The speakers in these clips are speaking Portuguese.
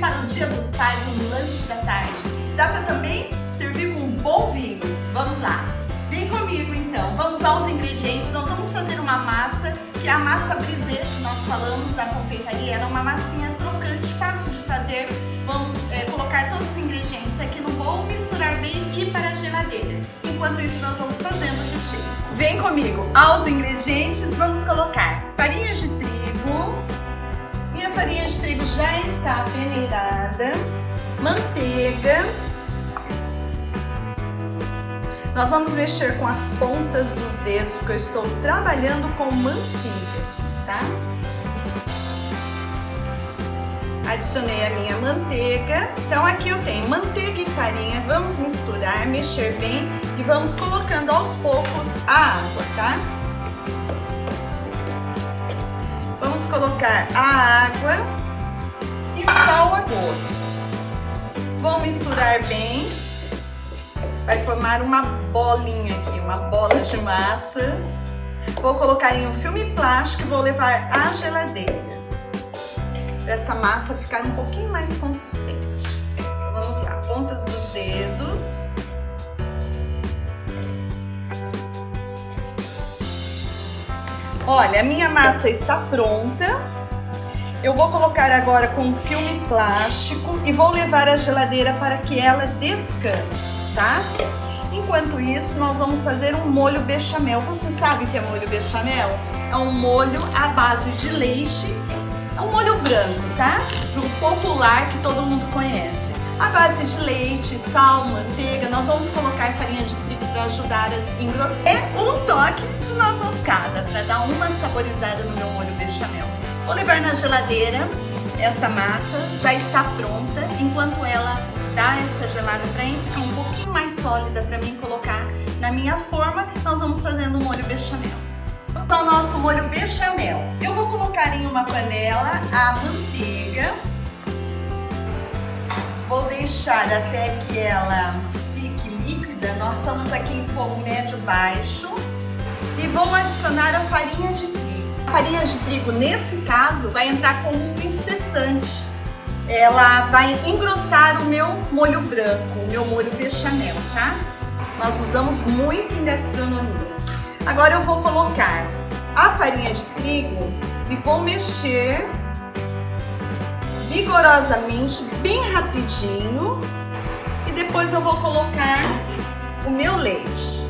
para o Dia dos Pais no lanche da tarde. Dá para também servir com um bom vinho. Vamos lá. Vem comigo então, vamos aos ingredientes. Nós vamos fazer uma massa, que é a massa brisée que nós falamos da confeitaria. Ela é uma massinha crocante, fácil de fazer. Vamos colocar todos os ingredientes aqui no bowl, misturar bem e ir para a geladeira. Enquanto isso, nós vamos fazendo o recheio. Vem comigo, aos ingredientes vamos colocar farinha de trigo. Minha farinha de trigo já está peneirada. Manteiga. Nós vamos mexer com as pontas dos dedos, porque eu estou trabalhando com manteiga aqui, tá? Adicionei a minha manteiga. Então aqui eu tenho manteiga e farinha. Vamos misturar, mexer bem e vamos colocando aos poucos a água, tá? Vamos colocar a água e sal a gosto. Vou misturar bem. Vai formar uma bolinha aqui, uma bola de massa. Vou colocar em um filme plástico e vou levar à geladeira. Para essa massa ficar um pouquinho mais consistente. Vamos lá, pontas dos dedos. Olha, a minha massa está pronta. Eu vou colocar agora com um filme plástico e vou levar à geladeira para que ela descanse, tá? Enquanto isso, nós vamos fazer um molho bechamel. Você sabe o que é molho bechamel? É um molho à base de leite. É um molho branco, tá? Do popular que todo mundo conhece. À base de leite, sal, manteiga. Nós vamos colocar farinha de trigo para ajudar a engrossar. É um toque de noz moscada para dar uma saborizada no meu molho bechamel. Vou levar na geladeira. Essa massa já está pronta. Enquanto ela dá essa gelada para ficar um pouquinho mais sólida para mim colocar na minha forma, nós vamos fazendo o molho bechamel. Então, o nosso molho bechamel. Eu vou colocar em uma panela a manteiga. Vou deixar até que ela fique líquida. Nós estamos aqui em fogo médio-baixo. E vou adicionar a farinha de trigo. A farinha de trigo, nesse caso, vai entrar como um espessante. Ela vai engrossar o meu molho branco, o meu molho bechamel, tá? Nós usamos muito em gastronomia. Agora eu vou colocar a farinha de trigo e vou mexer vigorosamente, bem rapidinho. E depois eu vou colocar o meu leite.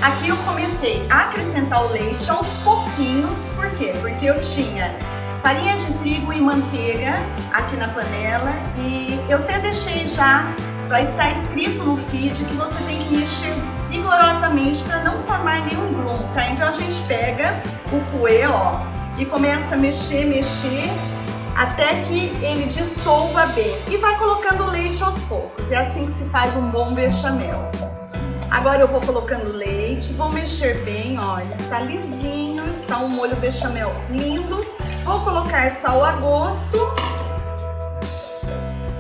Aqui eu comecei a acrescentar o leite aos pouquinhos. Por quê? Porque eu tinha farinha de trigo e manteiga aqui na panela e eu até deixei já, vai estar escrito no feed que você tem que mexer vigorosamente para não formar nenhum grumo, tá? Então a gente pega o fouet, ó, e começa a mexer até que ele dissolva bem e vai colocando o leite aos poucos. É assim que se faz um bom bechamel. Agora eu vou colocando leite, vou mexer bem, ó, ele está lisinho, está um molho bechamel lindo. Vou colocar sal a gosto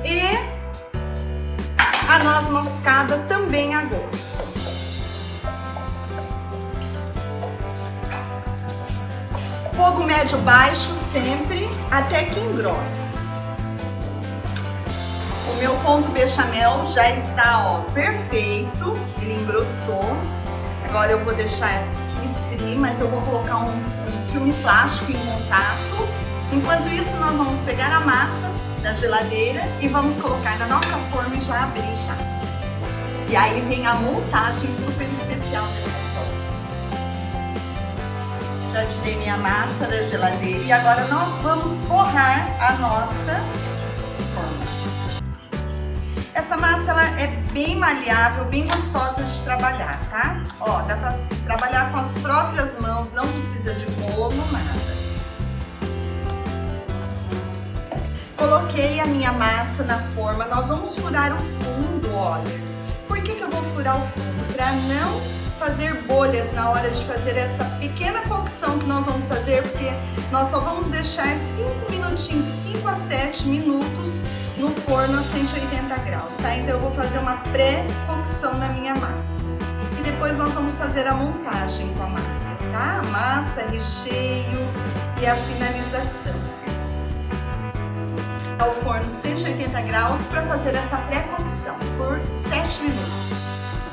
e a noz moscada também a gosto. Fogo médio-baixo sempre, até que engrosse. O meu ponto bechamel já está, ó, perfeito, ele engrossou. Agora eu vou deixar que esfrie, mas eu vou colocar um filme plástico em contato. Enquanto isso, nós vamos pegar a massa da geladeira e vamos colocar na nossa forma e já abrir já. E aí vem a montagem super especial dessa torta. Já tirei minha massa da geladeira e agora nós vamos forrar a nossa forma. Essa massa ela é bem maleável, bem gostosa de trabalhar, tá? Ó, dá pra trabalhar com as próprias mãos, não precisa de bolo, nada. Coloquei a minha massa na forma, nós vamos furar o fundo, olha. Por que eu vou furar o fundo? Para não fazer bolhas na hora de fazer essa pequena cocção que nós vamos fazer, porque nós só vamos deixar 5 minutinhos, 5 a 7 minutos no forno a 180 graus, tá? Então eu vou fazer uma pré-cocção na minha massa. E depois nós vamos fazer a montagem com a massa, tá? A massa, recheio e a finalização. ao forno 180 graus para fazer essa pré-cocção por 7 minutos.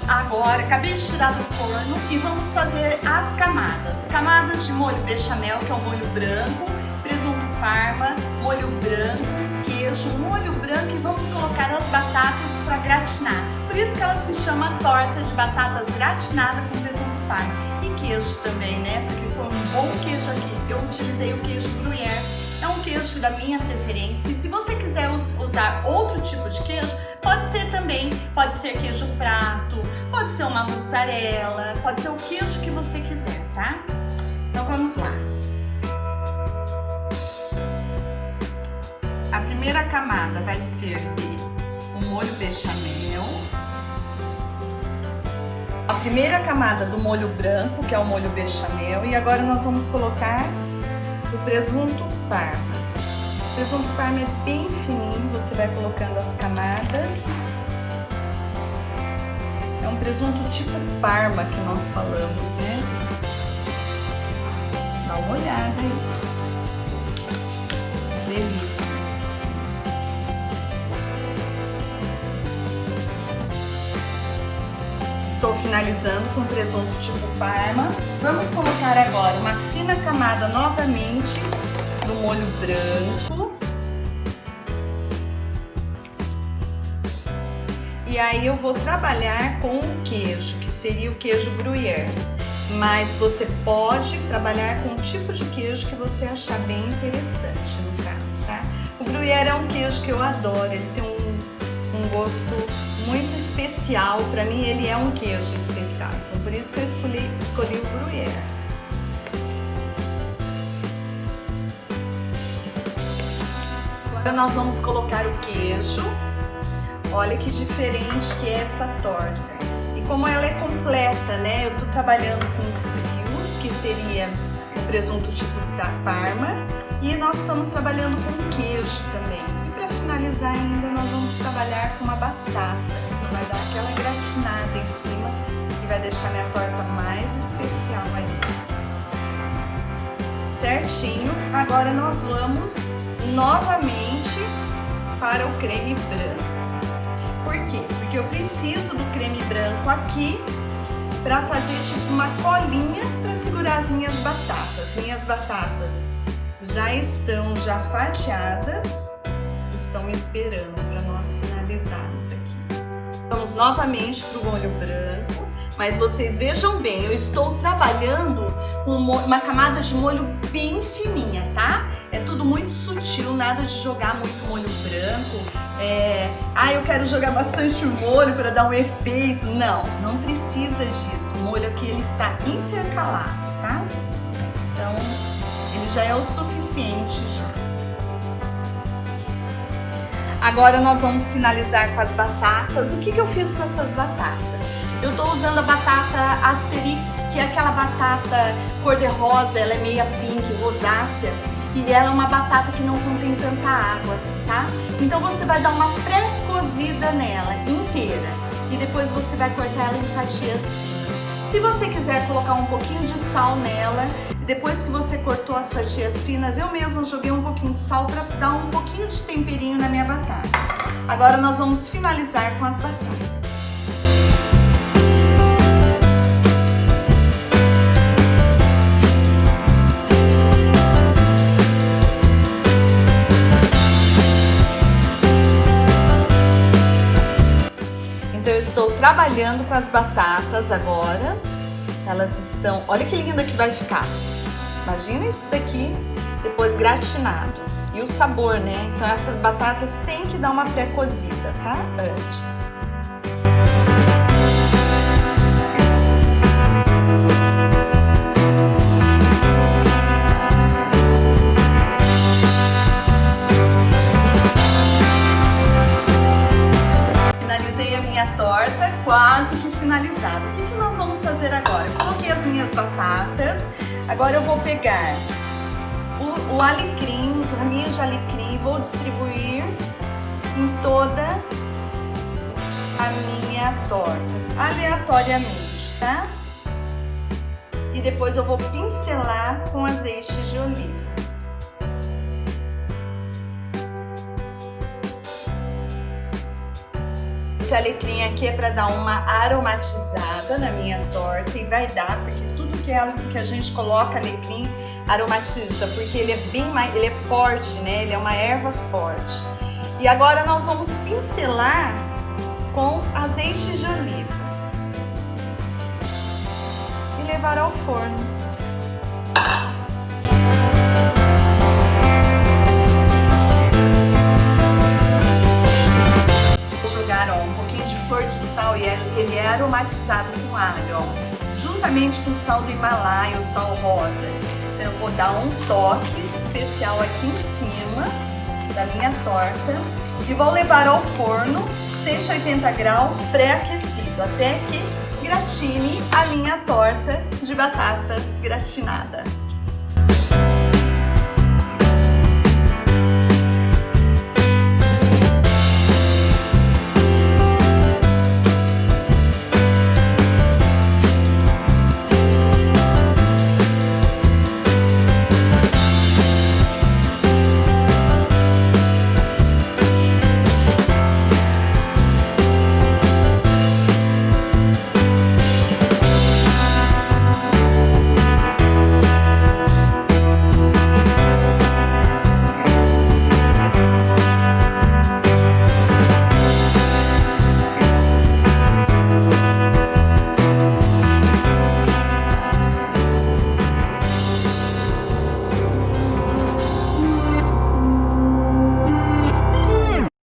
Agora, acabei de tirar do forno e vamos fazer as camadas. Camadas de molho bechamel, que é o molho branco, presunto parma, molho branco, queijo, molho branco e vamos colocar as batatas para gratinar. Por isso que ela se chama torta de batatas gratinada com presunto parma. E queijo também, né? Porque foi um bom queijo aqui. Eu utilizei o queijo gruyère. É um queijo da minha preferência. E se você quiser usar outro tipo de queijo, pode ser também. Pode ser queijo prato, pode ser uma mussarela, pode ser o queijo que você quiser, tá? Então vamos lá. A primeira camada vai ser de um molho bechamel. A primeira camada do molho branco, que é o molho bechamel. E agora nós vamos colocar o presunto parma. O presunto parma é bem fininho, você vai colocando as camadas. É um presunto tipo parma que nós falamos, né? Dá uma olhada nisso. Delícia. Estou finalizando com presunto tipo parma. Vamos colocar agora uma fina camada novamente do molho branco. E aí eu vou trabalhar com o queijo, que seria o queijo gruyère. Mas você pode trabalhar com o tipo de queijo que você achar bem interessante, no caso, tá? O gruyère é um queijo que eu adoro, ele tem um gosto muito especial. Para mim ele é um queijo especial, então por isso que eu escolhi o gruyère. Agora nós vamos colocar o queijo. Olha que diferente que é essa torta. E como ela é completa, né? Eu tô trabalhando com frios, que seria o presunto tipo da parma, e nós estamos trabalhando com queijo também. Para finalizar ainda, nós vamos trabalhar com uma batata, que vai dar aquela gratinada em cima e vai deixar minha torta mais especial ainda. Certinho. Agora nós vamos novamente para o creme branco. Por quê? Porque eu preciso do creme branco aqui para fazer tipo uma colinha para segurar as minhas batatas. Minhas batatas já estão fatiadas. Estão me esperando para nós finalizarmos aqui. Vamos novamente para o molho branco, mas vocês vejam bem, eu estou trabalhando com uma camada de molho bem fininha, tá? É tudo muito sutil, nada de jogar muito molho branco. Eu quero jogar bastante molho para dar um efeito. Não, não precisa disso. O molho aqui ele está intercalado, tá? Então, ele já é o suficiente já. Agora nós vamos finalizar com as batatas. O que eu fiz com essas batatas? Eu tô usando a batata Asterix, que é aquela batata cor-de-rosa, ela é meia pink, rosácea, e ela é uma batata que não contém tanta água, tá? Então você vai dar uma pré-cozida nela inteira e depois você vai cortar ela em fatias finas. Se você quiser colocar um pouquinho de sal nela, depois que você cortou as fatias finas, eu mesma joguei um pouquinho de sal para dar um pouquinho de temperinho na minha batata. Agora nós vamos finalizar com as batatas. Então eu estou trabalhando com as batatas agora. Elas estão... Olha que linda que vai ficar. Imagina isso daqui, depois gratinado. E o sabor, né? Então essas batatas tem que dar uma pré-cozida, tá? Antes. Finalizei a minha torta, quase que finalizada. O que nós vamos fazer agora? Eu coloquei as minhas batatas. Agora eu vou pegar o alecrim, os raminhos de alecrim, vou distribuir em toda a minha torta, aleatoriamente, tá? E depois eu vou pincelar com azeite de oliva. esse alecrim aqui é para dar uma aromatizada na minha torta, e vai dar, porque tudo que a gente coloca alecrim aromatiza, porque ele é ele é forte, né? Ele é uma erva forte. E agora nós vamos pincelar com azeite de oliva e levar ao forno. Um pouquinho de flor de sal, e ele é aromatizado com alho, ó, juntamente com sal do Himalaia, o sal rosa. Eu vou dar um toque especial aqui em cima da minha torta e vou levar ao forno 180 graus pré-aquecido até que gratine a minha torta de batata gratinada.